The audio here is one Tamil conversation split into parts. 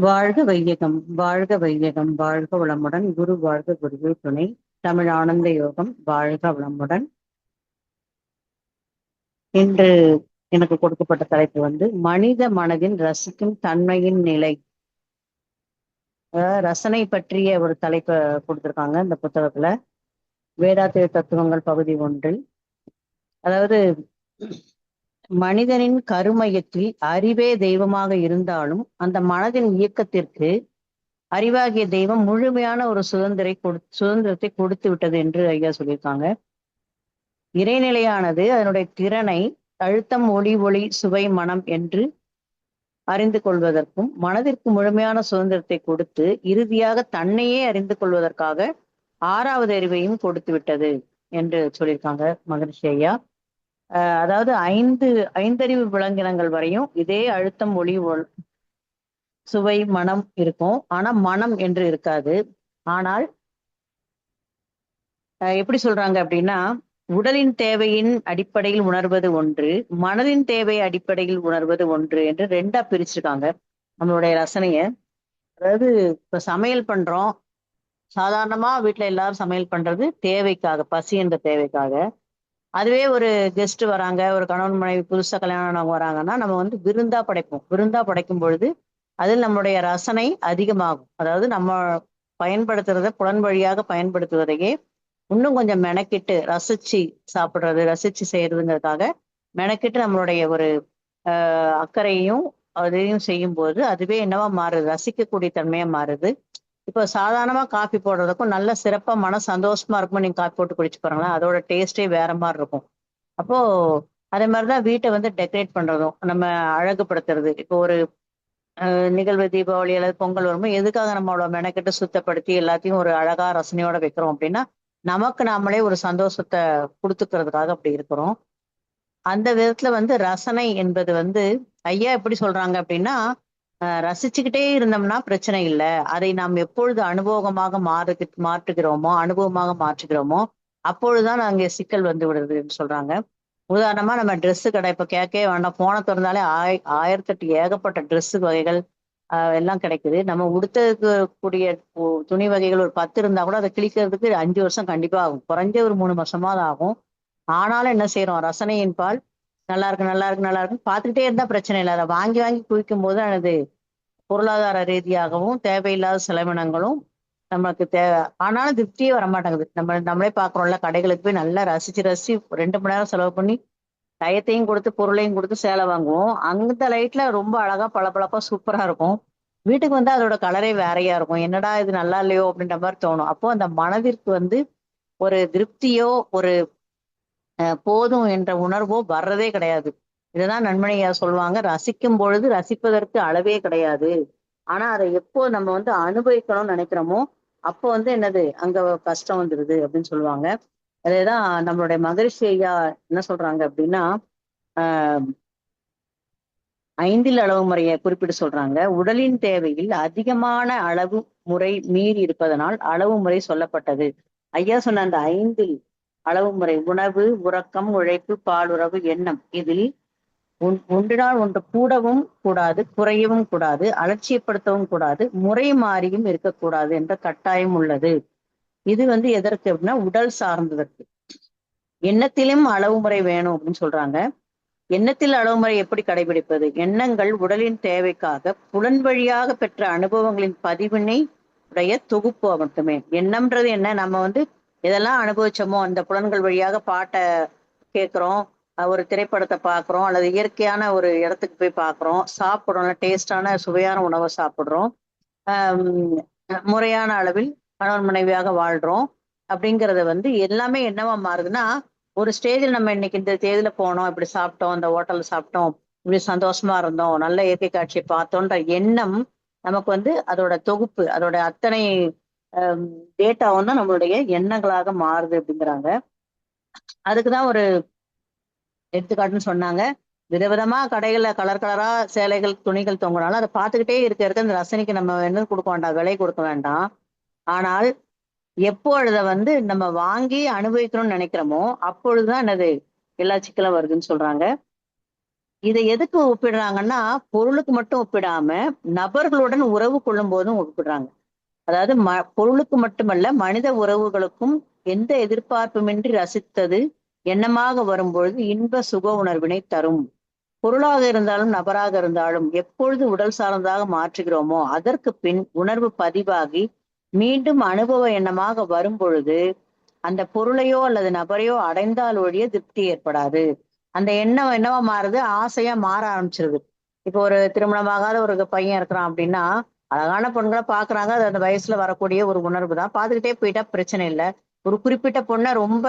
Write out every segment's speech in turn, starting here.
வாழ்க வையகம், வாழ்க வையகம், வாழ்க வளமுடன். குரு வாழ்க, குருவே துணை. தமிழ் ஆனந்த யோகம் வாழ்க வளமுடன். இன்று எனக்கு கொடுக்கப்பட்ட தலைப்பு மனித மனதின் ரசிக்கும் தன்மையின் நிலை. ரசனை பற்றிய ஒரு தலைப்பை கொடுத்திருக்காங்க இந்த புத்தகத்துல. வேதாத்திய தத்துவங்கள் பகுதி 1. அதாவது மனிதனின் கருமையத்தில் அறிவே தெய்வமாக இருந்தாலும் அந்த மனதின் இயக்கத்திற்கு அறிவாகிய தெய்வம் முழுமையான ஒரு சுதந்திரத்தை கொடுத்து விட்டது என்று ஐயா சொல்லியிருக்காங்க. இறைநிலையானது அதனுடைய திறனை அழுத்தம், ஒளி, சுவை, மனம் என்று அறிந்து கொள்வதற்கும் மனதிற்கு முழுமையான சுதந்திரத்தை கொடுத்து இறுதியாக தன்னையே அறிந்து கொள்வதற்காக 6வது அறிவையும் கொடுத்து விட்டது என்று சொல்லியிருக்காங்க மகரிஷி ஐயா. அதாவது ஐந்தறிவு விலங்கினங்கள் வரையும் இதே அழுத்தம், ஒளி, சுவை, மனம் இருக்கும். ஆனா மனம் என்று இருக்காது. ஆனால் எப்படி சொல்றாங்க அப்படின்னா, உடலின் தேவையின் அடிப்படையில் உணர்வது ஒன்று, மனதின் தேவை அடிப்படையில் உணர்வது ஒன்று என்று 2ஆ பிரிச்சிருக்காங்க நம்மளுடைய ரசனைய. அதாவது இப்ப சமையல் பண்றோம், சாதாரணமா வீட்டுல எல்லாரும் சமையல் பண்றது தேவைக்காக, பசி என்ற தேவைக்காக. அதுவே ஒரு கெஸ்ட் வராங்க, ஒரு கணவன் மனைவி புதுசா கல்யாணம் வராங்கன்னா நம்ம விருந்தா படைப்போம். விருந்தா படைக்கும் பொழுது அதில் நம்மளுடைய ரசனை அதிகமாகும். அதாவது நம்ம பயன்படுத்துறத புலன் வழியாக பயன்படுத்துவதையே இன்னும் கொஞ்சம் மெனக்கிட்டு ரசிச்சு சாப்பிடுறது, ரசிச்சு செய்யறதுங்கிறதுக்காக மெனக்கிட்டு நம்மளுடைய ஒரு அக்கறையும் அதையும் செய்யும் போது அதுவே என்னவா மாறுது, ரசிக்கக்கூடிய தன்மையா மாறுது. இப்போ சாதாரணமா காஃபி போடுறதுக்கும் நல்ல சிறப்பா மன சந்தோஷமா இருக்கும். நீங்க காஃபி போட்டு குடிச்சு பாருங்களேன், அதோட டேஸ்டே வேற மாதிரி இருக்கும். அப்போ அதே மாதிரிதான் வீட்டை டெக்கரேட் பண்றதும், நம்ம அழகுபடுத்துறது. இப்போ ஒரு நிகழ்வு, தீபாவளி அல்லது பொங்கல் வரும்போது எதுக்காக நம்மளோட மெனக்கெட்டு சுத்தப்படுத்தி எல்லாத்தையும் ஒரு அழகா ரசனையோட வைக்கிறோம் அப்படின்னா, நமக்கு நாமளே ஒரு சந்தோஷத்தை கொடுத்துக்கிறதுக்காக அப்படி இருக்கிறோம். அந்த விதத்துல ரசனை என்பது ஐயா எப்படி சொல்றாங்க அப்படின்னா, ரசிச்சுக்கிட்டே இருந்தோம்னா பிரச்சனை இல்லை. அதை நாம் எப்பொழுது அனுபவமாக மாற்றுகிறோமோ, அனுபவமாக மாற்றுகிறோமோ அப்பொழுதுதான் அங்கே சிக்கல் வந்து விடுறதுன்னு சொல்றாங்க. உதாரணமா நம்ம ட்ரெஸ் கடை இப்ப கேட்கவே வேண்டாம், போன திறந்தாலே 1008 ஏகப்பட்ட ட்ரெஸ் வகைகள் எல்லாம் கிடைக்குது. நம்ம உடுத்ததுக்கு கூடிய துணி வகைகள் ஒரு 10 இருந்தா கூட அதை கிழிக்கிறதுக்கு 5 வருஷம் கண்டிப்பா ஆகும். குறைஞ்ச ஒரு 3 வருஷமாவது ஆகும். ஆனாலும் என்ன செய்யறோம், ரசனையின் பால் நல்லா இருக்கு, நல்லா இருக்கு, நல்லா இருக்குன்னு பார்த்துக்கிட்டே இருந்தா பிரச்சனை இல்லை. அதை வாங்கி வாங்கி குவிக்கும் போது அது பொருளாதார ரீதியாகவும் தேவையில்லாத செலவினங்களும் நமக்கு ஆனாலும் திருப்தியே வரமாட்டேங்குது. நம்மளே பாக்குறோம்ல, கடைகளுக்கு போய் நல்லா ரசிச்சு ரசிச்சு 2 மணி நேரம் செலவு பண்ணி டயத்தையும் கொடுத்து பொருளையும் கொடுத்து சேலை வாங்குவோம். அந்த லைட்ல ரொம்ப அழகா பளபளப்பா சூப்பரா இருக்கும். வீட்டுக்கு அதோட கலரே வேறையா இருக்கும். என்னடா இது நல்லா இல்லையோ அப்படின்ற மாதிரி தோணும். அப்போ அந்த மனதிற்கு ஒரு திருப்தியோ ஒரு போதும் என்ற உணர்வோ வர்றதே கிடையாது. இதுதான் நன்மணியா சொல்லுவாங்க, ரசிக்கும் பொழுது ரசிப்பதற்கு அளவே கிடையாது. ஆனா அதை எப்போ நம்ம அனுபவிக்கணும்னு நினைக்கிறோமோ அப்போ என்னது அங்க கஷ்டம் வந்துருது அப்படின்னு சொல்லுவாங்க. அதேதான் நம்மளுடைய மகரிஷி ஐயா என்ன சொல்றாங்க அப்படின்னா, ஆஹ் 5 அளவு முறையை குறிப்பிட்டு சொல்றாங்க. உடலின் தேவையில் அதிகமான அளவு முறை மீறி இருப்பதனால் அளவு முறை சொல்லப்பட்டது. ஐயா சொன்ன அந்த 5 அளவு முறை: உணவு, உறக்கம், உழைப்பு, பாலுறவு, எண்ணம். இதில் ஒன்றினால் ஒன்று கூடவும் கூடாது, குறையவும் கூடாது, அலட்சியப்படுத்தவும் கூடாது, முறை மாறியும் இருக்கக்கூடாது என்ற கட்டாயம் உள்ளது. இது எதற்கு அப்படின்னா உடல் சார்ந்ததற்கு. எண்ணத்திலும் அளவு முறை வேணும் அப்படின்னு சொல்றாங்க. எண்ணத்தில் அளவுமுறை எப்படி கடைபிடிப்பது? எண்ணங்கள் உடலின் தேவைக்காக புலன் வழியாக பெற்ற அனுபவங்களின் பதிவினை உடைய தொகுப்பு மட்டுமே. எண்ணம்ன்றது என்ன, நம்ம எதெல்லாம் அனுபவிச்சோமோ அந்த புலன்கள் வழியாக பாட்டை கேட்கிறோம், ஒரு திரைப்படத்தை பார்க்குறோம், அல்லது இயற்கையான ஒரு இடத்துக்கு போய் பார்க்குறோம், சாப்பிட்றோம், டேஸ்டான சுவையான உணவை சாப்பிட்றோம், முறையான அளவில் கணவன் மனைவியாக வாழ்றோம். அப்படிங்கிறத எல்லாமே என்னவா மாறுதுன்னா, ஒரு ஸ்டேஜில் நம்ம இன்னைக்கு இந்த தேதியில போனோம், இப்படி சாப்பிட்டோம், இந்த ஹோட்டல்ல சாப்பிட்டோம், இப்படி சந்தோஷமா இருந்தோம், நல்ல இயற்கை காட்சியை பார்த்தோன்ற எண்ணம் நமக்கு அதோட தொகுப்பு, அதோட அத்தனை டேட்டாவும் தான் நம்மளுடைய எண்ணங்களாக மாறுது அப்படிங்கிறாங்க. அதுக்குதான் ஒரு எடுத்துக்காட்டுன்னு சொன்னாங்க. விதவிதமா கடைகள்ல கலர் கலரா சேலைகள், துணிகள் தொங்கினாலும் அதை பார்த்துக்கிட்டே இருக்க அந்த ரசனைக்கு நம்ம என்ன கொடுக்க வேண்டாம், விலை கொடுக்க வேண்டாம். ஆனால் எப்பொழுத நம்ம வாங்கி அனுபவிக்கணும்னு நினைக்கிறோமோ அப்பொழுதுதான் என்னது எல்லா சிக்கலும் வருதுன்னு சொல்றாங்க. இதை எதுக்கு ஒப்பிடுறாங்கன்னா, பொருளுக்கு மட்டும் ஒப்பிடாம, நபர்களுடன் உறவு கொள்ளும் போதும் ஒப்பிடுறாங்க. அதாவது பொருளுக்கு மட்டுமல்ல, மனித உறவுகளுக்கும் எந்த எதிர்பார்ப்புமின்றி ரசித்தது எண்ணமாக வரும்பொழுது இன்ப சுக உணர்வினை தரும். பொருளாக இருந்தாலும், நபராக இருந்தாலும் எப்பொழுது உடல் சார்ந்ததாக மாற்றுகிறோமோ, அதற்கு பின் உணர்வு பதிவாகி மீண்டும் அனுபவ எண்ணமாக வரும்பொழுது, அந்த பொருளையோ அல்லது நபரையோ அடைந்தால் ஒழிய திருப்தி ஏற்படாது. அந்த எண்ணம் என்னவா மாறுது? ஆசையா மாற ஆரம்பிச்சிருது. இப்போ ஒரு திருமணமாகாத ஒரு பையன் இருக்கிறான் அப்படின்னா, அழகான பெண்கள பார்க்குறாங்க. அது அந்த வயசுல வரக்கூடிய ஒரு உணர்வு தான். பார்த்துக்கிட்டே போயிட்டா பிரச்சனை இல்ல. ஒரு குறிப்பிட்ட பொண்ண ரொம்ப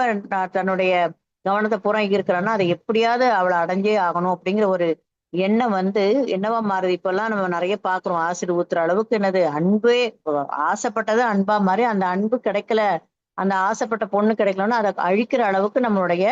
தன்னுடைய கவனத்த பூரா ஈர்க்கிறான்னா, அதை எப்படியாவது அவள அடைஞ்சே ஆகணும் அப்படிங்கிற ஒரு எண்ணம் வந்து என்னவா மாறுது? இப்பல்லாம் நம்ம நெறைய பார்க்குறோம். ஆசிட் ஊத்துற அளவுக்கு என்னது அன்பே ஆசைப்பட்டது அன்பா மாறி, அந்த அன்பு கிடைக்கல, அந்த ஆசைப்பட்ட பொண்ணு கிடைக்கலன்னா, அத அழிக்கிற அளவுக்கு நம்மளுடைய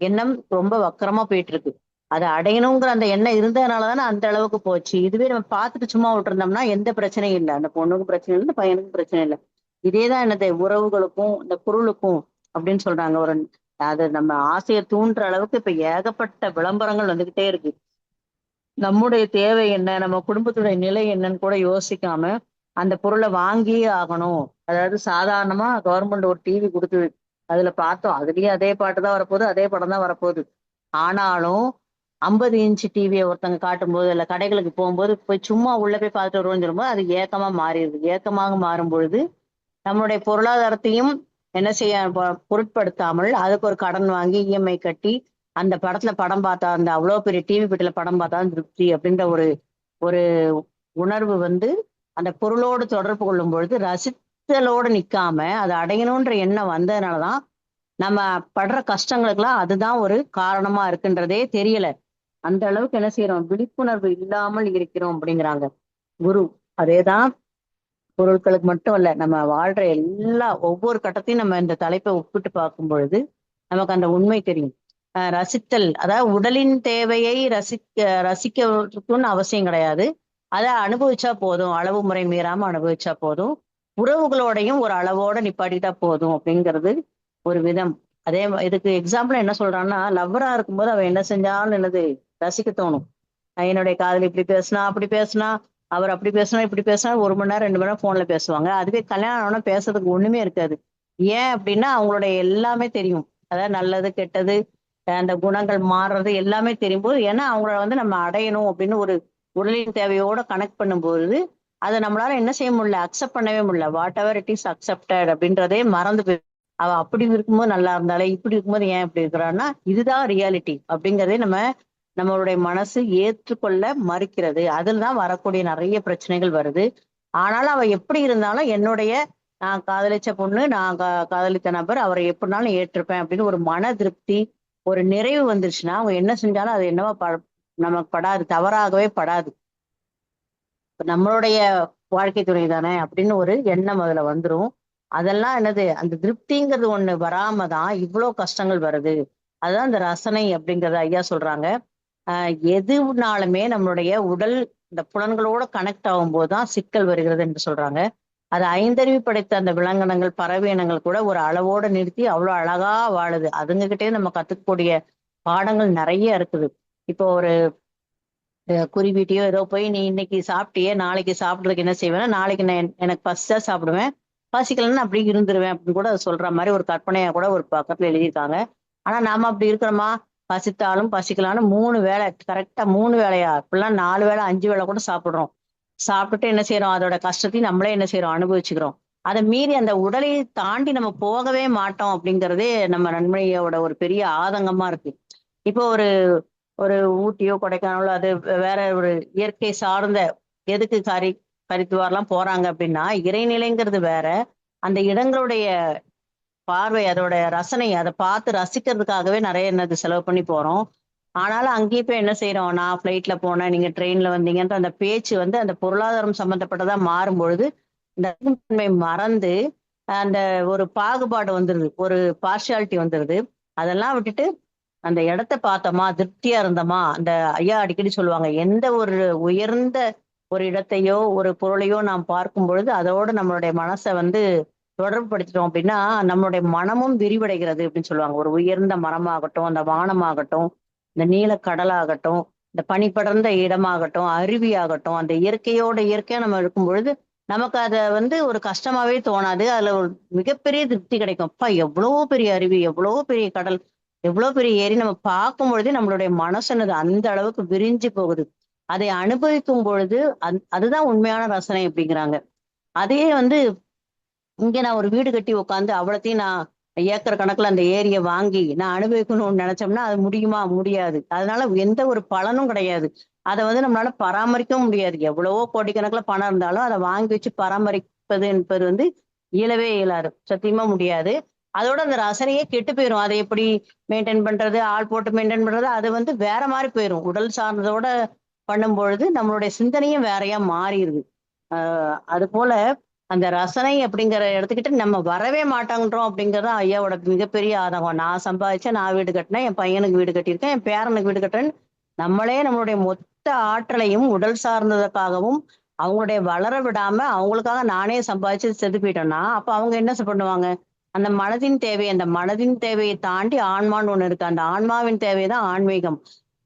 எண்ணம் ரொம்ப வக்கரமா போயிட்டு இருக்கு. அத அடையணுங்கிற அந்த எண்ணம் இருந்ததுனால தானே அந்த அளவுக்கு போச்சு. இதுவே நம்ம பார்த்துட்டு சும்மா விட்டுருந்தோம்னா எந்த பிரச்சனையும் இல்ல. அந்த பொண்ணுக்கும் பிரச்சனை இல்ல, இந்த பையனுக்கும் பிரச்சனை இல்ல. இதே தான் என்னது உறவுகளுக்கும், இந்த பொருளுக்கும் அப்படின்னு சொல்றாங்க. அது நம்ம ஆசைய தூண்டுற அளவுக்கு இப்ப ஏகப்பட்ட விளம்பரங்கள் வந்துகிட்டே இருக்கு. நம்முடைய தேவை என்ன? நம்ம குடும்பத்துடைய நிலை என்னன்னு கூட யோசிக்காம, அந்த பொருள வாங்கியே ஆகணும். அதாவது சாதாரணமா கவர்மெண்ட் ஒரு டிவி குடுத்தது. அதுல பார்த்தோம். அதுலயும் அதே பாட்டு தான் வரப்போகுது, அதே படம் தான் வரப்போகுது. ஆனாலும் 50 இன்ச் டிவிய ஒருத்தங்க காட்டும்போது, இல்ல கடைகளுக்கு போம்போது, போய் சும்மா உள்ள போய் பார்த்துட்டு வருவோம்ன்னு சொல்லும்போது, அது ஏக்கமா மாறிருது. ஏக்கமாக மாறும்பொழுது, நம்மளுடைய பொருளாதாரத்தையும் என்ன செய்ய பொருட்படுத்தாமல், அதுக்கு ஒரு கடன் வாங்கி இஎம்ஐ கட்டி, அந்த படத்துல படம் பார்த்தா அந்த அவ்வளோ பெரிய டிவி பெட்டியில படம் பார்த்தா தான் திருப்தி அப்படின்ற ஒரு ஒரு உணர்வு வந்து அந்த பொருளோடு தொடர்பு கொள்ளும் பொழுது ரசித்தலோடு நிக்காம, அதை அடையணுன்ற எண்ணம் வந்ததுனால தான், நம்ம படுற கஷ்டங்களுக்கெல்லாம் அதுதான் ஒரு காரணமா இருக்குன்றதே தெரியல. அந்த அளவுக்கு என்ன செய்றோம்? விழிப்புணர்வு இல்லாமல் இருக்கிறோம் அப்படிங்கிறாங்க குரு. அதேதான் பொருட்களுக்கு மட்டும் இல்ல. நம்ம வாழ்ற ஒவ்வொரு கட்டத்தையும் நம்ம இந்த தலைப்பை ஒப்பிட்டு பார்க்கும் பொழுது, நமக்கு அந்த உண்மை தெரியும். ரசித்தல், அதாவது உடலின் தேவையை ரசிக்கிறதுக்குன்னு அவசியம் கிடையாது. அத அனுபவிச்சா போதும். அளவு முறை மீறாம அனுபவிச்சா போதும். உறவுகளோடையும் ஒரு அளவோட நிப்பாட்டிட்டா போதும் அப்படிங்கிறது ஒரு விதம். இதுக்கு எக்ஸாம்பிளா என்ன சொல்றான்னா, லவ்வரா இருக்கும்போது அவ என்ன செஞ்சாலும் என்னது ரசிக்க தோணும். என்னுடைய காதலி இப்படி பேசுனா, அப்படி பேசுனா, அவர் அப்படி பேசுனா, இப்படி பேசுனா 1 மணி நேரம், 2 மணி நேரம் ஃபோன்ல பேசுவாங்க. அதுவே கல்யாணம் ஆனோன பேசுறதுக்கு ஒண்ணுமே இருக்காது. ஏன் அப்படின்னா, அவங்களுடைய எல்லாமே தெரியும். அதாவது நல்லது, கெட்டது, அந்த குணங்கள் மாறுறது எல்லாமே தெரியும்போது, ஏன்னா அவங்கள வந்து நம்ம அடையணும் அப்படின்னு ஒரு உடலின் தேவையோட கனெக்ட் பண்ணும்பொழுது, அத நம்மளால என்ன செய்ய முடியல? அக்செப்ட் பண்ணவே முடியல. What ever it is accepted அப்படின்றதே மறந்து அவ அப்படி இருக்கும்போது நல்லா இருந்தாலே, இப்படி இருக்கும்போது ஏன் இப்படி இருக்கிறான்னா, இதுதான் ரியாலிட்டி அப்படிங்கிறதே நம்மளுடைய மனசு ஏற்றுக்கொள்ள மறுக்கிறது. அதில தான் வரக்கூடிய நெறைய பிரச்சனைகள் வருது. ஆனாலும் அவ எப்படி இருந்தாலும் நான் காதலிச்ச பொண்ணு, நான் காதலித்த நபர் அவரை எப்படினாலும் ஏற்றுப்பேன் அப்படின்னு ஒரு மன திருப்தி, ஒரு நிறைவு வந்துருச்சுன்னா, அவங்க என்ன செஞ்சாலும் அது என்னவோ நமக்கு படாது. தவறாகவே படாது. இப்ப நம்மளுடைய வாழ்க்கை துணை தானே அப்படின்னு ஒரு எண்ணம் அதுல வந்துரும். அதெல்லாம் என்னது அந்த திருப்திங்கிறது ஒண்ணு வராம தான் இவ்ளோ கஷ்டங்கள் வருது. அதுதான் இந்த ரசனை அப்படிங்கிறத ஐயா சொல்றாங்க. எதுனாலுமே நம்மளுடைய உடல் இந்த புலன்களோட கனெக்ட் ஆகும்போது தான் சிக்கல் வருகிறது என்று சொல்றாங்க. அது ஐந்தறிவு படைத்த அந்த விலங்கினங்கள், பறவை இனங்கள் கூட ஒரு அளவோட நிறுத்தி அவ்வளோ அழகா வாழுது. அதுங்க கிட்டயே நம்ம கத்துக்கக்கூடிய பாடங்கள் நெறைய இருக்குது. இப்போ ஒரு குருவிட்டயோ ஏதோ போய் நீ இன்னைக்கு சாப்பிட்டியே, நாளைக்கு சாப்பிடுறதுக்கு என்ன செய்வேன்னா, நாளைக்கு நான் எனக்கு பசிச்சா சாப்பிடுவேன். பசிக்கலன்னா அப்படியே இருந்துருவேன் அப்படின்னு கூட சொல்ற மாரி ஒரு கற்பனையா கூட ஒரு பக்கத்துல எழுதியிருக்காங்க. ஆனா நாம அப்படி இருக்கிறோமா? பசித்தாலும் பசிக்கலான்னு 3 வேளை கரெக்ட்டா 3 வேளையா? இப்படிலாம் 4 வேளை, 5 வேளை கூட சாப்பிடுறோம். சாப்பிட்டுட்டு என்ன செய்றோம்? அதோட கஷ்டத்தையும் நம்மளே என்ன செய்றோம்? அனுபவிச்சுக்கிறோம். அத மீறி அந்த உடலை தாண்டி நம்ம போகவே மாட்டோம் அப்படிங்கிறதே நம்ம நன்மையோட ஒரு பெரிய ஆதங்கமா இருக்கு. இப்போ ஒரு ஒரு ஊட்டியோ, கொடைக்கானலோ அது வேற ஒரு இயற்கை சார்ந்த எதுக்கு ஹரித்துவார்லாம் போறாங்க அப்படின்னா, இறைநிலைங்கிறது வேற. அந்த இடங்களுடைய பார்வை, அதோட ரசனை, அத பார்த்து ரசிக்கிறதுக்காகவே நெறைய என்னது செலவு பண்ணி போறோம். ஆனாலும் அங்கேயும் போய் என்ன செய்றோம்? நான் ஃப்ளைட்ல போனேன், நீங்க ட்ரெயின்ல வந்தீங்கன்ற அந்த பேச்சு வந்து அந்த பொருளாதாரம் சம்மந்தப்பட்டதா மாறும்பொழுது, இந்த தன்மை மறந்து, அந்த ஒரு பாகுபாடு வந்துருது. ஒரு பார்ஷியாலிட்டி வந்துருது. அதெல்லாம் விட்டுட்டு அந்த இடத்த பார்த்தோமா, திருப்தியா இருந்தோமா, அந்த ஐயா அடிக்கடி சொல்லுவாங்க. எந்த ஒரு உயர்ந்த ஒரு இடத்தையோ, ஒரு பொருளையோ நாம் பார்க்கும் பொழுது, அதோட நம்மளுடைய மனச வந்து தொடர்பு படுத்திட்டோம் அப்படின்னா, நம்மளுடைய மனமும் விரிவடைகிறது அப்படின்னு சொல்லுவாங்க. ஒரு உயர்ந்த மரமாகட்டும், அந்த வானமாகட்டும், இந்த நீல கடலாகட்டும், இந்த பனி படர்ந்த இடமாகட்டும், அருவியாகட்டும், அந்த இயற்கையோட இயற்கையா நம்ம இருக்கும் பொழுது, நமக்கு அத வந்து ஒரு கஷ்டமாவே தோணாது. அதுல ஒரு மிகப்பெரிய திருப்தி கிடைக்கும். அப்பா எவ்வளோ பெரிய அருவி, எவ்வளோ பெரிய கடல், எவ்வளோ பெரிய ஏரி நம்ம பார்க்கும் பொழுதே நம்மளுடைய மனசுனது அந்த அளவுக்கு விரிஞ்சு போகுது. அதை அனுபவிக்கும் பொழுது, அதுதான் உண்மையான ரசனை அப்படிங்கிறாங்க. அதையே வந்து இங்க நான் ஒரு வீடு கட்டி உட்காந்து அவ்வளத்தையும் நான் ஏக்கர் கணக்குல அந்த ஏரிய வாங்கி நான் அனுபவிக்கணும்னு நினைச்சோம்னா அது முடியுமா? முடியாது. அதனால எந்த ஒரு பலனும் கிடையாது. அத வந்து நம்மளால பராமரிக்கவும் முடியாது. எவ்வளவோ கோடிக்கணக்குல பணம் இருந்தாலும் அத வாங்கி வச்சு பராமரிப்பது என்பது வந்து இயலவே இயலாது. சத்தியமா முடியாது. அதோட அந்த ரசனையே கெட்டு போயிரும். அதை எப்படி மெயின்டெயின் பண்றது, ஆள் போட்டு மெயின்டெயின் பண்றது, அது வந்து வேற மாரி போயிரும். உடல் சார்ந்ததோட பண்ணும்பொழுது நம்மளுடைய சிந்தனையும் வேறையா மாறிருது. அ அதுபோல அந்த ரசனை அப்படிங்கிற எடுத்துக்கிட்டு நம்ம வரவே மாட்டோன்றோம் அப்படிங்கிறது தான் ஐயாவோட மிகப்பெரிய ஆதங்கம். நான் சம்பாதிச்சேன், நான் வீடு கட்டினேன், என் பையனுக்கு வீடு கட்டியிருக்கேன், என் பேரனுக்கு வீடு கட்டுறேன்னு நம்மளே நம்மளுடைய மொத்த ஆற்றலையும் உடல் சார்ந்ததுக்காகவும், அவங்களுடைய வளர விடாம அவங்களுக்காக நானே சம்பாதிச்சு செத்து போயிட்டோம்னா, அப்ப அவங்க என்ன பண்ணுவாங்க? அந்த மனதின் தேவை, அந்த மனதின் தேவையை தாண்டி ஆன்மான்னு ஒண்ணு இருக்கு. அந்த ஆன்மாவின் தேவை தான் ஆன்மீகம்.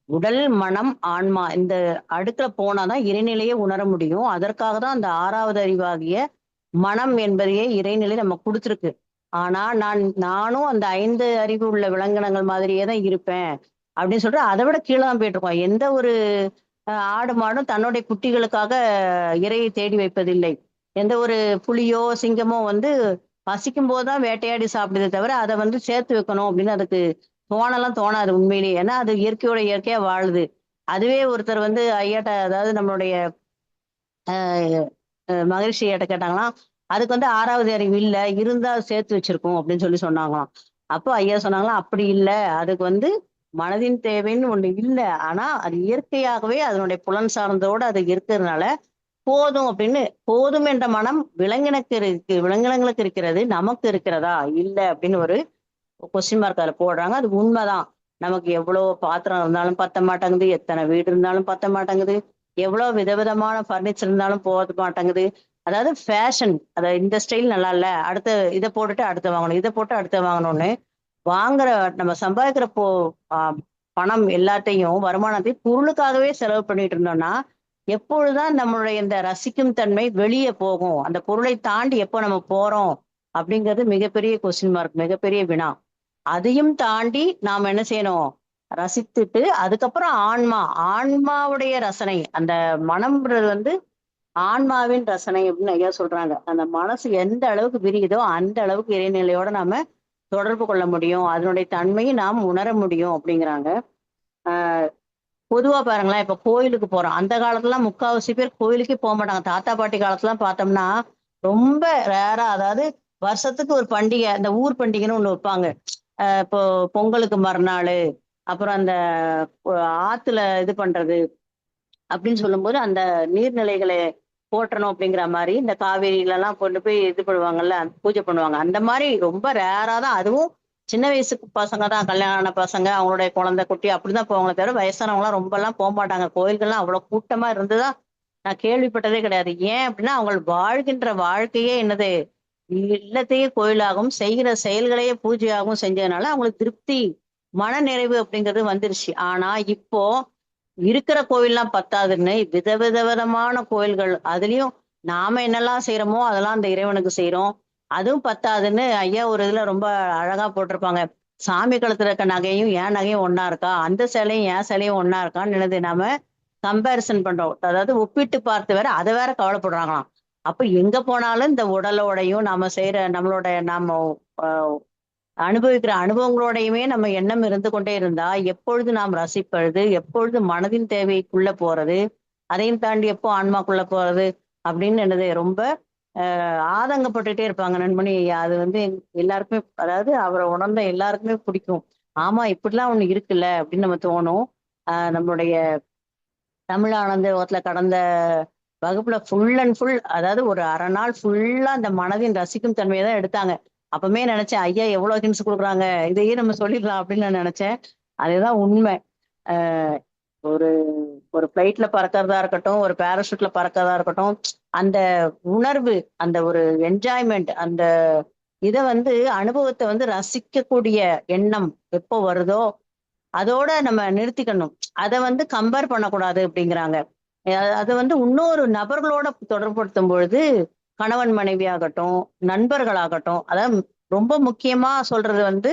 உடல், மனம், ஆன்மா இந்த அடுக்குல போனா தான் இறைநிலையை உணர முடியும். அதற்காக தான் அந்த 6வது அறிவாகிய மனம் என்பதையே இறைநிலை நம்ம குடுத்துருக்கு. ஆனா, நானும் அந்த 5 அறிவு உள்ள விலங்கினங்கள் மாதிரியே தான் இருப்பேன். அப்படின்னு சொல்லிட்டு அத விட கீழ தான் போயிட்டுருக்கோம். எந்த ஒரு ஆடு, மாடும் தன்னுடைய குட்டிகளுக்காக இரையை தேடி வைப்பதில்லை. எந்த ஒரு புலியோ, சிங்கமோ வந்து பசிக்கும்போது தான் வேட்டையாடி சாப்பிடுதே தவிர, அத வந்து சேர்த்து வைக்கணும் அப்படின்னு அதுக்கு தோணலாம் தோணாது உண்மையிலேயே. ஏன்னா, அது இயற்கையோட இயற்கையா வாழுது. அதுவே ஒருத்தர் வந்து ஐயாட்ட அதாவது நம்மளுடைய அ மகரிஷி கிட்ட கேட்டாங்களாம். அதுக்கு வந்து 6வது அறிவு இல்ல. இருந்தா சேர்த்து வச்சிருக்கும் அப்படின்னு சொன்னாங்களாம். அப்போ ஐயா சொன்னாங்களாம், "அப்படி இல்ல. அதுக்கு வந்து மனதின் தேவைன்னு ஒண்ணு இல்ல. ஆனா அது இயற்கையாகவே அதனுடைய புலன் சார்ந்தோட அது இருக்கிறதுனால, போதும் அப்படின்னு போதும் என்ற மனம் விலங்கினங்களுக்கு இருக்கிறது. நமக்கு இருக்கிறதா? இல்ல அப்படின்னு ஒரு கொஸ்டின் மார்க் அதுல போடுறாங்க. அது உண்மைதான். நமக்கு எவ்வளோ பாத்திரம் இருந்தாலும் பத்த மாட்டேங்குது. எத்தன வீடு இருந்தாலும் பத்த மாட்டேங்குது. எவ்வளோ விதவிதமான ஃபர்னிச்சர் இருந்தாலும் போத மாட்டேங்குது. அதாவது ஃபேஷன். இந்த ஸ்டைல் நல்லா இல்ல. அடுத்து இத போட்டுட்டு அடுத்த வாங்கணும். இத போட்டு அடுத்த வாங்கணும்னு வாங்குற நம்ம சம்பாதிக்கிற அ பணம் எல்லாத்தையும் வருமானத்தையும் பொருளுக்காகவே செலவு பண்ணிட்டு இருந்தோம்னா, எப்பொழுதுதான் நம்மளுடைய இந்த ரசிக்கும் தன்மை வெளிய போகும்? அந்த பொருளை தாண்டி எப்போ நம்ம போறோம்? அப்படிங்கிறது மிகப்பெரிய கொஸ்டின் மார்க். மிகப்பெரிய வினா. அதையும் தாண்டி நாம என்ன செய்யணும்? ரசித்துட்டு, அதுக்கப்புறம் ஆன்மா. ஆன்மாவுடைய ரசனை. அந்த மனம்ன்றது வந்து ஆன்மாவின் ரசனை அப்படின்னு ஐயா சொல்றாங்க. அந்த மனசு எந்த அளவுக்கு விரியுதோ, அந்த அளவுக்கு இறைநிலையோட நாம தொடர்பு கொள்ள முடியும். அதனுடைய தன்மையை நாம் உணர முடியும் அப்படிங்கிறாங்க. அ பொதுவா பாருங்களேன், இப்ப கோயிலுக்கு போறோம். அந்த காலத்துலலாம் முக்காவாசி பேர் கோயிலுக்கே போமாட்டாங்க. தாத்தா, பாட்டி காலத்துலலாம் பார்த்தோம்னா, ரொம்ப ரேரா அதாவது வருஷத்துக்கு ஒரு பண்டிகை, அந்த ஊர் பண்டிகைன்னு ஒண்ணு வைப்பாங்க. இப்போ பொங்கலுக்கு மறுநாளு, அப்புறம் அந்த பொ ஆத்துல இது பண்றது அப்படின்னு சொல்லும்போது, அந்த நீர்நிலைகள போற்றணும் அப்படிங்கிற மாரி, இந்த காவேரிலலாம் கொண்டு போய் இது பண்ணுவாங்கல்ல, பூஜை பண்ணுவாங்க. அந்த மாரி ரொம்ப ரேரா தான் அதுவும் சின்ன வயசு பசங்க தான், கல்யாணம் ஆன பசங்க, அவங்களுடைய குழந்தை, குட்டி அப்படிதான் போவாங்களே தவிர, வயசானவங்கலாம் ரொம்பலாம் போமாட்டாங்க. கோயில்கள்லாம் அவ்வளோ கூட்டமா இருந்ததா நான் கேள்விப்பட்டதே கிடையாது. ஏன் அப்படின்னா, அவங்க வாழ்கின்ற வாழ்க்கையே என்னது? இல்லத்தையே கோயிலாகவும், செய்கிற செயல்களையே பூஜையாகவும் செஞ்சதுனால, அவங்களுக்கு திருப்தி, மனநிறைவு அப்படிங்கிறது வந்துருச்சு. ஆனா, இப்போ இருக்கிற கோவில்லாம் பத்தாதுன்னு விதவிதமான கோயில்கள். அதுலயும் நாம என்னெல்லாம் செய்றோமோ, அதெல்லாம் அந்த இறைவனுக்கு செய்றோம். அதுவும் பத்தாதுன்னு ஐயா ஒரு இதுல ரொம்ப அழகா போட்டிருப்பாங்க. சாமி கழுத்துல இருக்க நகையும், என் நகையும் ஒண்ணா இருக்கா? அந்த சேலையும், என் சேலையும் ஒண்ணா இருக்கான்னு என்னது நாம கம்பேரிசன் பண்றோம். அதாவது ஒப்பிட்டு பார்த்து வேற அத வேற கவலைப்படுறாங்களாம். அப்ப எங்க போனாலும் இந்த உடலோடையும், நாம செய்ற நாம அ அனுபவிக்கிற அனுபவங்களோடையுமே நம்ம எண்ணம் இருந்து கொண்டே இருந்தா, எப்பொழுது நாம் ரசிப்பது, எப்பொழுது மனதின் தேவைக்குள்ள போறது, அதையும் தாண்டி எப்போ ஆன்மாக்குள்ள போறது அப்படின்னு என்னது ரொம்ப ஆதங்கப்பட்டுட்டே இருப்பாங்க நண்பனி. அது வந்து எல்லாருக்குமே அதாவது அவர உணர்ந்த எல்லாருக்குமே பிடிக்கும். ஆமா இப்படிலாம் ஒண்ணு இருக்குல்ல அப்படின்னு நம்ம தோணும். நம்மளுடைய தமிழ் ஆனந்தத்துல கடந்த வகுப்புல ஃபுல் அண்ட் ஃபுல் அதாவது ஒரு 1/2 நாள் ஃபுல்லா அந்த மனதின் ரசிக்கும் தன்மைய தான் எடுத்தாங்க. அப்பமே நெனச்சேன், ஐயா எவ்வளோ ஹிண்ட்ஸ் குடுக்குறாங்க. இதையே நம்ம சொல்லிடலாம் அப்படின்னு நான் நெனச்சேன். அதுதான் உண்மை. அ ஒரு ஒரு ஃப்ளைட்ல பறக்கிறதா இருக்கட்டும், ஒரு பாராசூட்ல பறக்கிறதா இருக்கட்டும், அந்த உணர்வு, அந்த ஒரு என்ஜாய்மென்ட் அந்த இத வந்து அனுபவத்த வந்து ரசிக்கக்கூடிய எண்ணம் எப்போ வருதோ, அதோட நம்ம நிறுத்திக்கணும். அதை வந்து கம்பேர் பண்ணக்கூடாது அப்படிங்கிறாங்க. அது வந்து இன்னொரு நபர்களோட தொடர்புபடுத்தும் பொழுது கணவன் மனைவி ஆகட்டும், நண்பர்களாகட்டும், அதாவது ரொம்ப முக்கியமா சொல்றது வந்து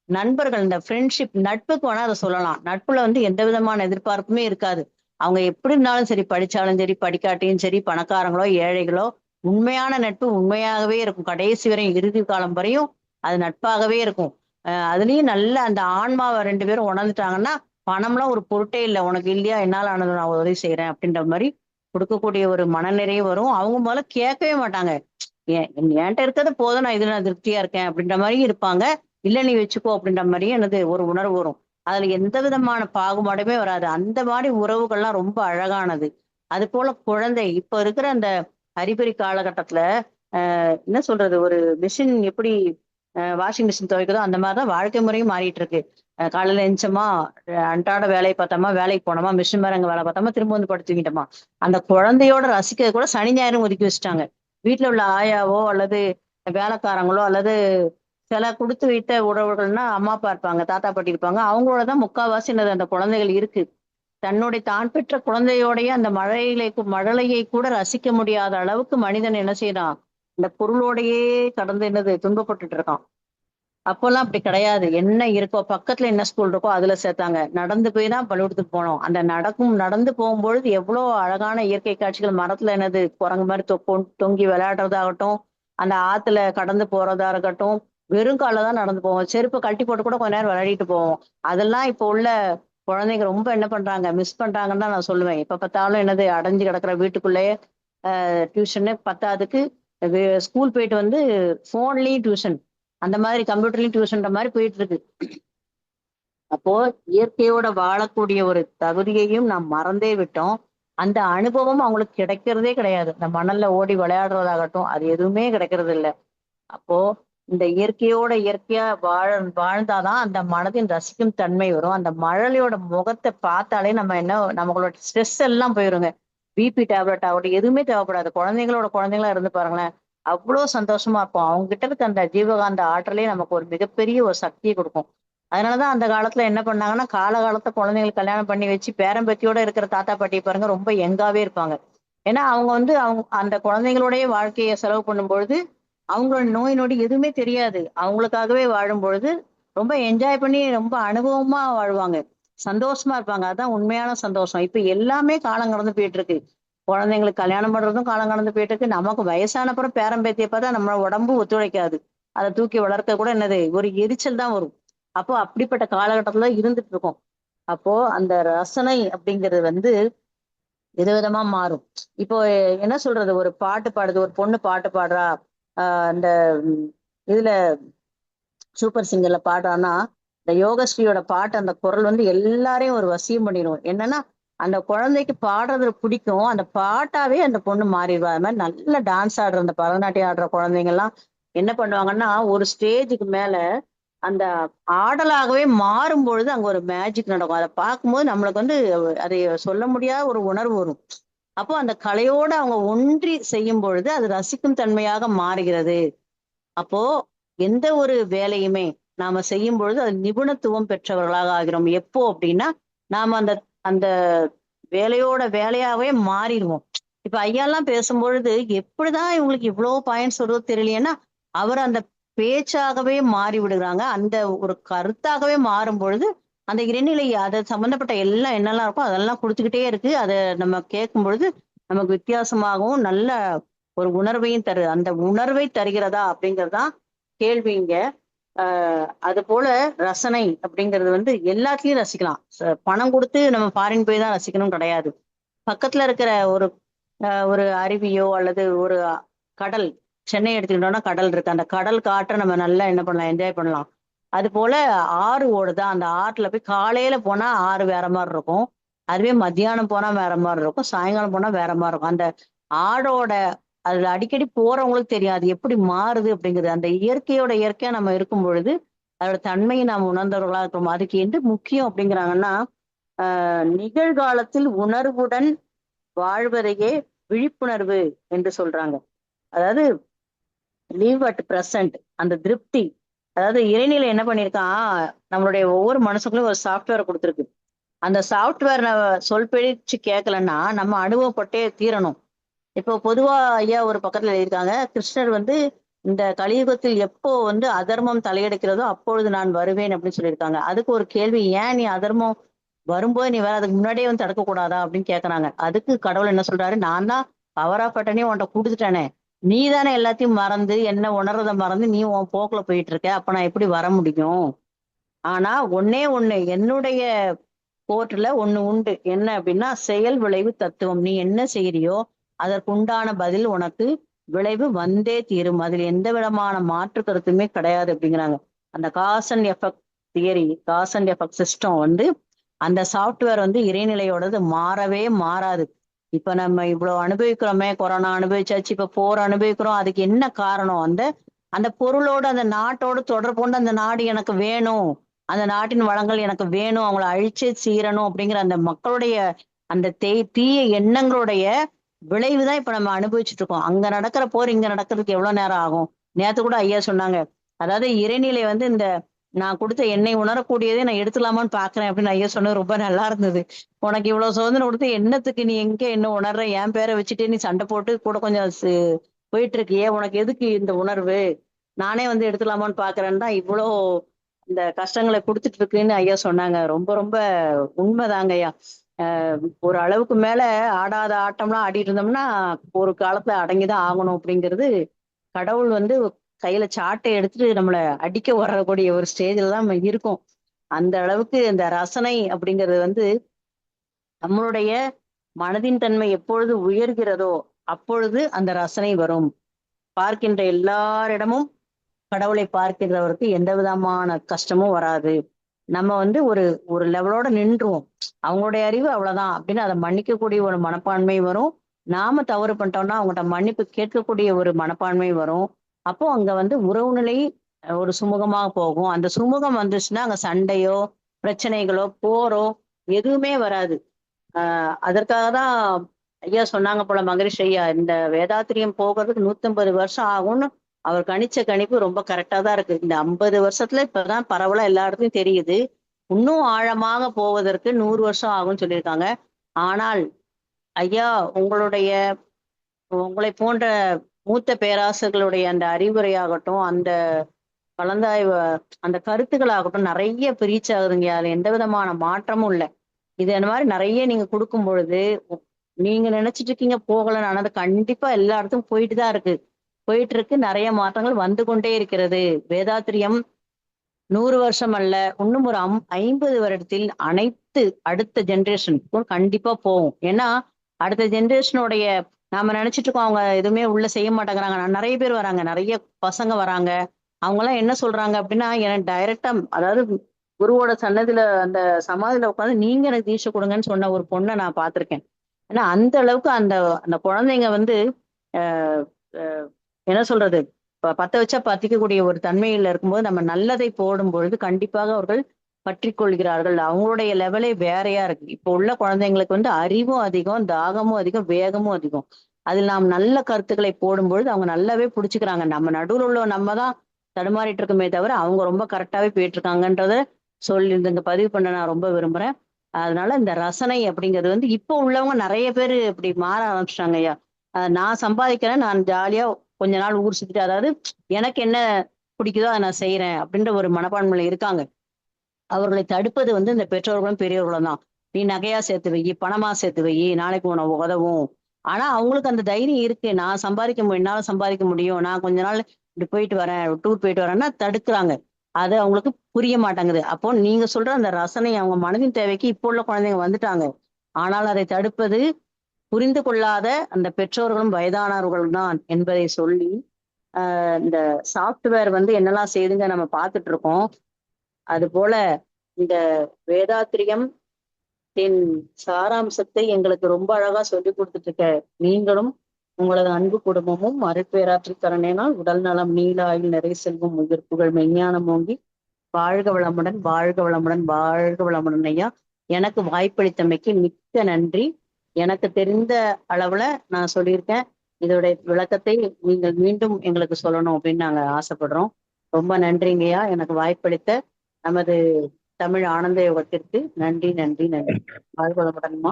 நண்பர்கள், இந்த ஃப்ரெண்ட்ஷிப், நட்புக்கு வேணா அதை சொல்லலாம். நட்புல வந்து எந்த விதமான எதிர்பார்ப்புமே இருக்காது. அவங்க எப்படி இருந்தாலும் சரி, படிச்சாலும் சரி, படிக்காட்டியும் சரி, பணக்காரங்களோ ஏழைகளோ, உண்மையான நட்பு உண்மையாகவே இருக்கும். கடைசி வரை, இறுதி காலம் வரையும் அது நட்பாகவே இருக்கும். அதுலயும் நல்ல அந்த ஆன்மாவை 2 பேரும் உணர்ந்துட்டாங்கன்னா, பணம்லாம் ஒரு பொருட்டே இல்ல. உனக்கு இல்லையா, என்னால ஆனது நான் உதவி செய்றேன் அப்படின்ற மாரி குடுக்கக்கூடிய ஒரு மனநிறைவு வரும். அவங்க முதல்ல கேட்கவே மாட்டாங்க. என்ட்ட இருக்கிறது போதும், நான் இதுல நான் திருப்தியா இருக்கேன் அப்படின்ற மாரி இருப்பாங்க. இல்ல நீ வச்சுக்கோ அப்படின்ற மாரியே என்னது ஒரு உணர்வு வரும். அதுல எந்த விதமான பாகுபாடுமே வராது. அந்த மாரி உறவுகள்லாம் ரொம்ப அழகானது. அதுபோல குழந்தை, இப்ப இருக்கிற அந்த அறிபறி காலகட்டத்துல என்ன சொல்றது, ஒரு மிஷின் எப்படி வாஷிங் மிஷின் துவைக்குதோ அந்த மாதிரி தான் வாழ்க்கை முறையும் மாறிட்டு இருக்கு. காலையில எந்திரிச்சோமா, அன்றாட வேலையை பார்த்தோமா, வேலைக்கு போனோமா, மிஷின் மேல அங்க வேலை பார்த்தோமா, திரும்ப வந்து படுத்து தூங்கிட்டோமா. அந்த குழந்தையோட ரசிக்கிறது கூட சனி ஞாயிறும் ஒதுக்கி வச்சுட்டாங்க. வீட்டுல உள்ள ஆயாவோ அல்லது வேலைக்காரங்களோ அல்லது சில குடுத்து வைத்த உறவுகள்னா அம்மா அப்பா இருப்பாங்க, தாத்தா பாட்டி இருப்பாங்க. அவங்களோட தான் முக்காவாசி என்னது அந்த குழந்தைகள் இருக்கு. தன்னுடைய தான் பெற்ற குழந்தையோடைய அந்த மழலையை கூட ரசிக்க முடியாத அளவுக்கு மனிதன் என்ன செய்யறான், இந்த பொருளோடையே கடந்து என்னது துன்பப்பட்டுட்டு இருக்கான். அப்போல்லாம் அப்படி கிடையாது. என்ன இருக்கோ, பக்கத்துல என்ன ஸ்கூல் இருக்கோ அதுல சேர்த்தாங்க. நடந்து போய் தான் பள்ளிக்கூடத்துக்கு போனோம். அந்த நடந்து போகும்பொழுது எவ்வளோ அழகான இயற்கை காட்சிகள், மரத்துல என்னது குரங்கு மாரி தொங்கி விளையாடுறதாகட்டும், அந்த ஆத்துல கடந்து போறதா இருக்கட்டும், வெறும் கால்ல தான் நடந்து போவோம். செருப்ப கழட்டி போட்டு கூட கொஞ்ச நேரம் விளையாடிட்டு போவோம். அதெல்லாம் இப்போ உள்ள குழந்தைங்க ரொம்ப என்ன பண்றாங்க, மிஸ் பண்றாங்கன்னு தான் நான் சொல்லுவேன். எப்ப பார்த்தாலும் என்னது அடைஞ்சு கிடக்குற வீட்டுக்குள்ளேயே டியூஷன்னு பத்தாததுக்கு ஸ்கூல் போயிட்டு வந்து ஃபோன்லயும் டியூஷன். அந்த மாதிரி கம்ப்யூட்டர்லயும் டியூஷன்ற மாரி போயிட்டு இருக்கு. அப்போ இயற்கையோட வாழக்கூடிய ஒரு தகுதியையும் நாம் மறந்தே விட்டோம். அந்த அனுபவம் அவங்களுக்கு கிடைக்கிறதே கிடையாது. இந்த மணல்ல ஓடி விளையாடுறதாகட்டும், அது எதுவுமே கிடைக்கிறது இல்ல. அப்போ இந்த இயற்கையோட இயற்கையா வாழ்ந்தாதான் அந்த மனதின் ரசிக்கும் தன்மை வரும். அந்த மழலையோட முகத்தை பார்த்தாலே நம்ம என்ன, நம்மளோட ஸ்ட்ரெஸ் எல்லாம் போயிருங்க. பிபி டேப்லெட் ஆகட்டும், எதுவுமே தேவைப்படாது. குழந்தைங்களோட குழந்தைங்களா இருந்து பாருங்களேன். அவ்வளோ சந்தோஷமா இருப்போம். அவங்க கிட்ட இருக்க அந்த ஜீவகாந்த ஆற்றலே நமக்கு ஒரு மிகப்பெரிய ஒரு சக்தியை கொடுக்கும். அதனாலதான் அந்த காலத்துல என்ன பண்ணாங்கன்னா, காலகாலத்துல குழந்தைங்களுக்கு கல்யாணம் பண்ணி வச்சு பேரன் பேத்தியோட இருக்கிற தாத்தா பாட்டியை பாருங்க, ரொம்ப யங்காவே இருப்பாங்க. ஏன்னா அவங்க வந்து அவங்க அந்த குழந்தைங்களுடைய வாழ்க்கையை செலவு பண்ணும்பொழுது அவங்களோட நோய் நொடி எதுவுமே தெரியாது. அவங்களுக்காகவே வாழும் பொழுது, ரொம்ப என்ஜாய் பண்ணி ரொம்ப அனுபவமா வாழ்வாங்க. சந்தோஷமா இருப்பாங்க. அதான் உண்மையான சந்தோஷம். இப்ப எல்லாமே காலம் கடந்து போயிட்டு இருக்கு. குழந்தைங்களுக்கு கல்யாணம் பண்றதும் காலம் கடந்து போயிட்டு இருக்கு. நமக்கு வயசான அப்புறம் பேரன் பேத்திய பார்த்தா நம்ம உடம்பு ஒத்துழைக்காது. அத தூக்கி வளர்க்க கூட என்னது ஒரு எரிச்சல் தான் வரும். அப்போ அப்படிப்பட்ட காலகட்டத்துல இருந்துட்டு இருக்கோம். அப்போ அந்த ரசனை அப்படிங்கிறது வந்து விதவிதமா மாறும். இப்போ என்ன சொல்றது, ஒரு பாட்டு பாடுது, ஒரு பொண்ணு பாட்டு பாடுறா. அந்த ம், இதுல சூப்பர் சிங்கர்ல பாடுறான்னா, இந்த யோகஸ்ரீயோட பாட்டு, அந்த குரல் வந்து எல்லாரையும் ஒரு வசியம் பண்ணிடும். என்னன்னா, அந்த குழந்தைக்கு பாடுறது பிடிக்கும். அந்த பாட்டாவே அந்த பொண்ணு மாறிடுவா. அது மாதிரி நல்ல டான்ஸ் ஆடுற அந்த பரதநாட்டியம் ஆடுற குழந்தைங்க எல்லாம் என்ன பண்ணுவாங்கன்னா, ஒரு ஸ்டேஜுக்கு மேல அந்த ஆடலாகவே மாறும் பொழுது அங்க ஒரு மேஜிக் நடக்கும். அதை பார்க்கும்போது நம்மளுக்கு வந்து அதை சொல்ல முடியாத ஒரு உணர்வு வரும். அப்போ அந்த கலையோட அவங்க ஒன்றி செய்யும் பொழுது அது ரசிக்கும் தன்மையாக மாறுகிறது. அப்போ எந்த ஒரு வேலையுமே நாம செய்யும் பொழுது அது நிபுணத்துவம் பெற்றவர்களாக ஆகிறோம். எப்போ அப்படின்னா, நாம அந்த அந்த வேலையோட வேலையாவே மாறிடுவோம். இப்ப ஐயாலாம் பேசும்பொழுது எப்படிதான் இவங்களுக்கு இவ்வளவு பாயிண்ட்ஸ் வருதோ தெரியலையேன்னா, அவர் அந்த பேச்சாகவே மாறி விடுறாங்க. அந்த ஒரு கருத்தாகவே மாறும் பொழுது, அந்த இறைநிலை அது சம்பந்தப்பட்ட எல்லாம் என்னெல்லாம் இருக்கோ அதெல்லாம் குடுத்துக்கிட்டே இருக்கு. அத நம்ம கேட்கும் பொழுது நமக்கு வித்தியாசமாகவும் நல்ல ஒரு உணர்வையும் தருது. அந்த உணர்வை தருகிறதா அப்படிங்கிறது தான் கேள்விங்க. அது போல ரசனை அப்படிங்கிறது வந்து எல்லாத்துலயும் ரசிக்கலாம். பணம் குடுத்து நம்ம ஃபாரின் போய் தான் ரசிக்கணும் கிடையாது. பக்கத்துல இருக்கிற ஒரு ஒரு அருவியோ அல்லது ஒரு கடல், சென்னை எடுத்துக்கிட்டோம்னா கடல் இருக்கு. அந்த கடல் காற்ற நம்ம நல்லா என்ன பண்ணலாம், என்ஜாய் பண்ணலாம். அது போல ஆறு ஓடுதா, அந்த ஆறுல போய் காலையில போனா ஆறு வேற மாதிரி இருக்கும். அதுவே மத்தியானம் போனா வேற மாதிரி இருக்கும். சாயங்காலம் போனா வேற மாதிரி இருக்கும். அந்த ஆடோட அதுல அடிக்கடி போறவங்களுக்கு தெரியும் அது எப்படி மாறுது அப்படிங்கிறது. அந்த இயற்கையோட இயற்கையா நம்ம இருக்கும் பொழுது அதோட தன்மையை நாம் உணர்ந்தவர்களா இருக்கிறோம். அதுக்கு எது முக்கியம் அப்படிங்கிறாங்கன்னா, நிகழ்காலத்தில் உணர்வுடன் வாழ்வதையே விழிப்புணர்வு என்று சொல்றாங்க. அதாவது லிவ் அட் பிரசன்ட், அந்த திருப்தி. அதாவது இறைநிலை என்ன பண்ணியிருக்கான், நம்மளுடைய ஒவ்வொரு மனுஷங்களும் ஒரு சாஃப்ட்வேர் கொடுத்துருக்கு. அந்த சாஃப்ட்வேர் சொல் பேச்சு கேட்கலன்னா நம்ம அனுபவப்பட்டே தீரணும். இப்போ பொதுவா ஐயா ஒரு பக்கத்துல எழுதியிருக்காங்க, கிருஷ்ணர் வந்து இந்த கலியுகத்தில் எப்போ வந்து அதர்மம் தலையெடுக்கிறதோ அப்பொழுது நான் வருவேன் அப்படின்னு சொல்லியிருக்காங்க. அதுக்கு ஒரு கேள்வி, ஏன் நீ அதர்மம் வரும்போது நீ வேற அதுக்கு முன்னாடியே வந்து தடுக்க கூடாதா அப்படின்னு கேக்குறாங்க. அதுக்கு கடவுள் என்ன சொல்றாரு, நான் தான் பவர் ஆஃப் அட்டர்னே உன்கிட்ட கொடுத்துட்டேனே, நீ தானே எல்லாத்தையும் மறந்து என்ன உணர்றத மறந்து நீ உன் போக்குல போயிட்டு இருக்க, அப்ப நான் எப்படி வர முடியும்? ஆனா ஒண்ணே ஒண்ணு என்னுடைய கோர்ட்ல ஒண்ணு உண்டு. என்ன அப்படின்னா, செயல் விளைவு தத்துவம். நீ என்ன செய்றியோ, அதற்கு உண்டான பதில் உனக்கு விளைவு வந்தே தீரும். அதில் எந்த விதமான மாற்று கருத்துமே கிடையாது அப்படிங்கிறாங்க. அந்த cause and effect theory, cause and effect system வந்து அந்த சாஃப்ட்வேர் வந்து இறைநிலையோடது மாறவே மாறாது. இப்ப நம்ம இவ்வளவு அனுபவிக்கிறோமே, கொரோனா அனுபவிச்சாச்சு, இப்ப போர் அனுபவிக்கிறோம். அதுக்கு என்ன காரணம்? அந்த அந்த பொருளோட, அந்த நாட்டோட தொடர்பு கொண்டு அந்த நாடு எனக்கு வேணும். அந்த நாட்டின் வளங்கள் எனக்கு வேணும். அவங்கள அழிச்சே தீரணும் அப்படிங்கிற அந்த மக்களுடைய அந்த தீய எண்ணங்களுடைய விளைவு தான் இப்ப நம்ம அனுபவிச்சுட்டு இருக்கோம். அங்க நடக்கிற போர் இங்க நடக்கிறதுக்கு எவ்வளவு நேரம் ஆகும்? நேத்து கூட ஐயா சொன்னாங்க. அதாவது இறைநிலை வந்து இந்த நான் குடுத்த எண்ணெய் உணரக்கூடியதே நான் எடுத்துலாமான்னு பாக்குறேன் அப்படின்னு ஐயா சொன்னது ரொம்ப நல்லா இருந்தது. உனக்கு இவ்வளவு சுதந்திரம் கொடுத்து என்னத்துக்கு நீ எங்க என்ன உணர்ற? என் பேரை வச்சுட்டு நீ சண்டை போட்டு கூட கொஞ்சம் போயிட்டு இருக்கியே, உனக்கு எதுக்கு இந்த உணர்வு? நானே வந்து எடுத்துலாமான்னு பாக்குறேன்னு தான் இவ்வளோ இந்த கஷ்டங்களை குடுத்துட்டு இருக்குன்னு ஐயா சொன்னாங்க. ரொம்ப ரொம்ப உண்மைதாங்க ஐயா. ஒரு அளவுக்கு மேல ஆடாத ஆட்டம்லாம் ஆடிட்டு இருந்தோம்னா, ஒரு காலத்துல அடங்கிதான் ஆகணும் அப்படிங்கிறது, கடவுள் வந்து கையில சாட்டை எடுத்துட்டு நம்மள அடிக்க வரக்கூடிய ஒரு ஸ்டேஜ்ல தான் நம்ம இருக்கோம். அந்த அளவுக்கு இந்த ரசனை அப்படிங்கிறது வந்து நம்மளுடைய மனதின் தன்மை எப்பொழுது உயர்கிறதோ, அப்பொழுது அந்த ரசனை வரும். பார்க்கின்ற எல்லாரிடமும் கடவுளை பார்க்கிறவருக்கு எந்த விதமான கஷ்டமும் வராது. நம்ம வந்து ஒரு ஒரு லெவலோட நின்றுவோம். அவங்களுடைய அறிவு அவ்வளவுதான் அப்படின்னு அதை மன்னிக்கக்கூடிய ஒரு மனப்பான்மை வரும். நாம தவறு பண்ணிட்டோம்னா அவங்ககிட்ட மன்னிப்பு கேட்கக்கூடிய ஒரு மனப்பான்மை வரும். அப்போ அங்க வந்து உறவு நிலை ஒரு சுமூகமாக போகும். அந்த சுமூகம் வந்துச்சுன்னா அங்க சண்டையோ, பிரச்சனைகளோ, போரோ எதுவுமே வராது. அதற்காக தான் ஐயா சொன்னாங்க போல மகரிஷி ஐயா, இந்த வேதாத்திரியம் போகிறதுக்கு 150 வருஷம் ஆகும்னு அவர் கணிச்ச கணிப்பு ரொம்ப கரெக்டா தான் இருக்கு. இந்த 50 வருஷத்துல இப்பதான் பரவலா எல்லா இடத்துலயும் தெரியுது. இன்னும் ஆழமாக போவதற்கு 100 வருஷம் ஆகும்னு சொல்லியிருக்காங்க. ஆனால் ஐயா உங்களுடைய உங்களை போன்ற மூத்த பேராசிரியர்களுடைய அந்த அறிவுரையாகட்டும், அந்த கலந்தாய்வு அந்த கருத்துக்களாகட்டும் நிறைய பிரீச் ஆகுதுங்க. அதுல எந்த விதமான மாற்றமும் இல்லை. இது அந்த மாதிரி நிறைய நீங்க கொடுக்கும் பொழுது, நீங்க நினைச்சிட்டு இருக்கீங்க போகலன்னு, ஆனா அது கண்டிப்பா எல்லா இடத்துக்கும் போயிட்டு தான் இருக்கு. போயிட்டு இருக்கு. நிறைய மாற்றங்கள் வந்து கொண்டே இருக்கிறது. வேதாத்திரியம் 100 வருஷம் அல்ல, இன்னும் ஒரு 50 வருடத்தில் அனைத்து அடுத்த ஜெனரேஷனுக்கும் கண்டிப்பா போகும். ஏன்னா, அடுத்த ஜெனரேஷனுடைய நாம நினைச்சிட்டு இருக்கோம் அவங்க எதுவுமே உள்ள செய்ய மாட்டேங்கிறாங்க. நிறைய பேர் வராங்க, நிறைய பசங்க வராங்க. அவங்கலாம் என்ன சொல்றாங்க அப்படின்னா, எனக்கு டைரக்டா அதாவது குருவோட சன்னதில அந்த சமாதியில உட்காந்து நீங்க எனக்கு தீட்சை கொடுங்கன்னு சொன்ன ஒரு பொண்ண நான் பார்த்திருக்கேன். ஏன்னா அந்த அளவுக்கு அந்த அந்த குழந்தைங்க வந்து அஹ் அஹ் என்ன சொல்றது, பத்த வச்சா பத்திக்கக்கூடிய ஒரு தன்மையில இருக்கும்போது நம்ம நல்லதை போடும் பொழுது கண்டிப்பாக அவர்கள் பற்றிக் கொள்கிறார்கள். அவங்களுடைய லெவலே வேறையா இருக்கு. இப்போ உள்ள குழந்தைங்களுக்கு வந்து அறிவும் அதிகம், தாகமும் அதிகம், வேகமும் அதிகம். அதில் நாம் நல்ல கருத்துக்களை போடும்பொழுது அவங்க நல்லாவே புடிச்சுக்கிறாங்க. நம்ம நடுவுல உள்ள நம்ம தான் தடுமாறிட்டு இருக்கோமே தவிர அவங்க ரொம்ப கரெக்டாவே போயிட்டு இருக்காங்கன்றத சொல்லி இங்க பதிவு பண்ண நான் ரொம்ப விரும்புறேன். அதனால இந்த ரசனை அப்படிங்கிறது வந்து இப்போ உள்ளவங்க நிறைய பேரு இப்படி மாற ஆரம்பிச்சிட்டாங்க ஐயா. நான் சம்பாதிக்கிறேன், நான் ஜாலியா கொஞ்ச நாள் ஊர் சுத்திட்டு, அதாவது எனக்கு என்ன பிடிக்குதோ அதை நான் செய்யறேன் அப்படின்ற ஒரு மனப்பான்மையில இருக்காங்க. அவர்களை தடுப்பது வந்து இந்த பெற்றோர்களும் பெரியவர்களும் தான். நீ நகையா சேர்த்து வை, பணமா சேர்த்து வை, நாளைக்கு உனக்கு உதவும். ஆனா அவங்களுக்கு அந்த தைரியம் இருக்கு. நான் சம்பாதிக்க முடியும், என்னால சம்பாதிக்க முடியும், நான் கொஞ்ச நாள் இப்படி போயிட்டு வரேன், டூர் போயிட்டு வரேன்னா தடுக்கிறாங்க. அது அவங்களுக்கு புரிய மாட்டேங்குது. அப்போ நீங்க சொல்ற அந்த ரசனை அவங்க மனதின் தேவைக்கு இப்போ உள்ள குழந்தைங்க வந்துட்டாங்க. ஆனால் அதை தடுப்பது புரிந்து கொள்ளாத அந்த பெற்றோர்களும் வயதானவர்களும் தான் என்பதை சொல்லி, இந்த சாஃப்ட்வேர் வந்து என்னெல்லாம் செய்துங்க நம்ம பார்த்துட்டு இருக்கோம். அதுபோல இந்த வேதாத்திரியம் சாராம்சத்தை எங்களுக்கு ரொம்ப அழகா சொல்லி கொடுத்துட்டு இருக்க நீங்களும் உங்களது அன்பு குடும்பமும் அருட்பேராற்றல் தரணினால் உடல் நலம், நீலாயுள், நிறை செல்வம், உயிர் புகழ், மெஞ்ஞானம் ஓங்கி வாழ்க வளமுடன், வாழ்க வளமுடன், வாழ்க வளமுடன் ஐயா. எனக்கு வாய்ப்பளித்தமைக்கு மிக்க நன்றி. எனக்கு தெரிந்த அளவுல நான் சொல்லியிருக்கேன். இதோட விளக்கத்தை நீங்கள் மீண்டும் எங்களுக்கு சொல்லணும் அப்படின்னு நாங்க ஆசைப்படுறோம். ரொம்ப நன்றிங்கய்யா, எனக்கு வாய்ப்பளித்த நமது தமிழ் ஆனந்த யோகத்திற்கு நன்றி நன்றி நன்றி. வாழ்க வளமுடன்மா.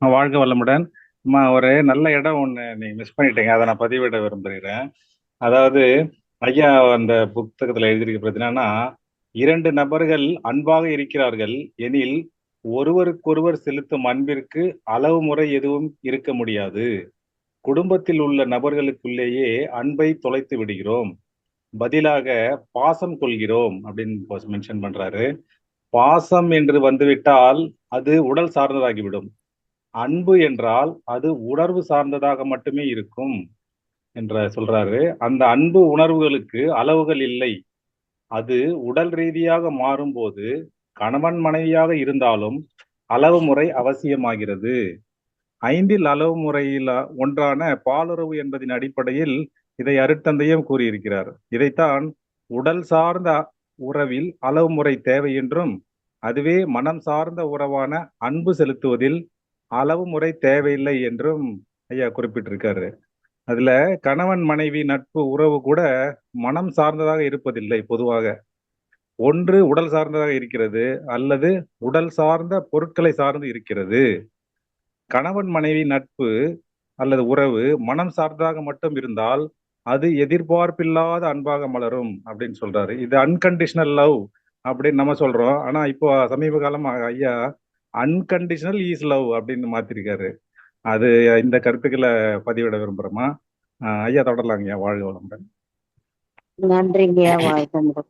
வாழ்க வளமுடன். அம்மா, ஒரு நல்ல இடம் ஒண்ணு நீங்க மிஸ் பண்ணிட்டீங்க, அதை நான் பதிவிட விரும்புகிறேன். அதாவது ஐயா அந்த புத்தகத்துல எழுதியிருக்கிறது என்னன்னா, 2 நபர்கள் அன்பாக இருக்கிறார்கள் எனில் ஒருவருக்கொருவர் செலுத்தும் அன்பிற்கு அளவு முறை எதுவும் இருக்க முடியாது. குடும்பத்தில் உள்ள நபர்களுக்குள்ளேயே அன்பை தொலைத்து விடுகிறோம், பதிலாக பாசம் கொள்கிறோம் அப்படின்னு மென்ஷன் பண்றாரு. பாசம் என்று வந்துவிட்டால் அது உடல் சார்ந்ததாகிவிடும். அன்பு என்றால் அது உணர்வு சார்ந்ததாக மட்டுமே இருக்கும் என்ற சொல்றாரு. அந்த அன்பு உணர்வுகளுக்கு அளவுகள் இல்லை. அது உடல் ரீதியாக மாறும்போது கணவன் மனைவியாக இருந்தாலும் அளவு முறை அவசியமாகிறது. 5 அளவு முறையில் ஒன்றான பாலுறவு என்பதின் அடிப்படையில் இதை அருட்தந்தையும் கூறியிருக்கிறார். இதைத்தான் உடல் சார்ந்த உறவில் அளவு முறை தேவை என்றும், அதுவே மனம் சார்ந்த உறவான அன்பு செலுத்துவதில் அளவு முறை தேவையில்லை என்றும் ஐயா குறிப்பிட்டிருக்காரு. அதுல கணவன் மனைவி நட்பு உறவு கூட மனம் சார்ந்ததாக இருப்பதில்லை. பொதுவாக ஒன்று உடல் சார்ந்ததாக இருக்கிறது, அல்லது உடல் சார்ந்த பொருட்களை சார்ந்து இருக்கிறது. கணவன் மனைவி நட்பு அல்லது உறவு மனம் சார்ந்ததாக மட்டும் இருந்தால் அது எதிர்பார்ப்பில்லாத அன்பாக மலரும் அப்படின்னு சொல்றாரு. இது அன்கண்டிஷனல் லவ் அப்படின்னு நம்ம சொல்றோம். ஆனா இப்போ சமீப காலமா ஐயா அன்கண்டிஷனல் ஈஸ் லவ் அப்படின்னு மாத்திருக்காரு. அது இந்த கருத்துக்களை பதிவிட விரும்புறோமா? ஐயா தொடரலாங்கய்யா. வாழ்க வளமுடன். நன்றிங்கய்யா, வாழ்க வளமுடன்.